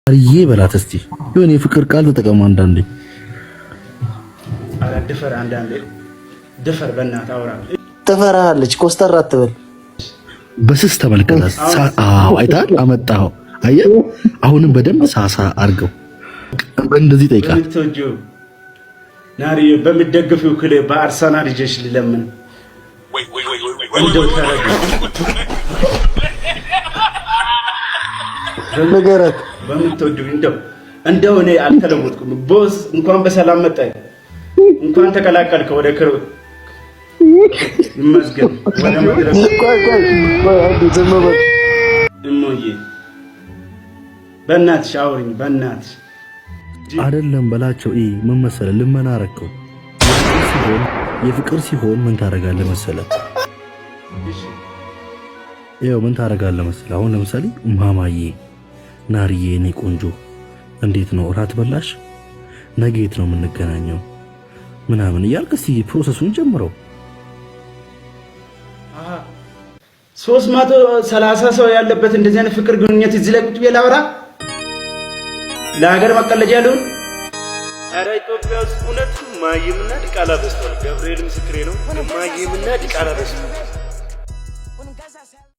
አርዬ በላት እስቲ የሆነ የፍቅር ቃል ተጠቀሙ። አንዳንዴ ድፈር፣ አንዳንዴ ድፈር። በእናትህ አውራ። ትፈራለች። ኮስተር አትበል። በስስ ተመልከታት። አዎ አይታል አመጣው። አየህ አሁንም በደንብ ሳሳ አርገው እንደዚህ ጠይቃት። ምትወጂው ናሪ በሚደግፊው ክለብ በአርሰናል ልጅሽ ለምን እንደው ተረጋጋ። ነገራት በምትወጂው እንደው እኔ አልተለወጥኩም። ቦስ እንኳን በሰላም መጣህ፣ እንኳን ተቀላቀልከ ወደ ክሩ ይመስገን። ወደ መድረክ እሞዬ በእናትሽ አውሪኝ፣ በእናትሽ አይደለም በላቸው። ምን መሰለህ ልመና አረከው። የፍቅር ሲሆን ምን ታረጋለህ መሰለህ? ይኸው ምን ታረጋለህ መሰለህ? አሁን ለምሳሌ ማማዬ፣ ናርዬ፣ እኔ ቆንጆ እንዴት ነው እራት በላሽ? ነገ የት ነው የምንገናኘው? ምናምን እያልክ እስኪ ፕሮሰሱን ጀምረው። 330 ሰው ያለበት እንደዚህ አይነት ፍቅር ግንኙነት እዚህ ላይ ቁጭ ብዬ ላወራ? ለሀገር መቀለጃ ያለውን ኧረ ኢትዮጵያ ውስጥ እውነት ማይምና ዲቃላ በዝቷል። ገብርኤል ምስክሬ ነው። ማይምና ዲቃላ በዝቷል።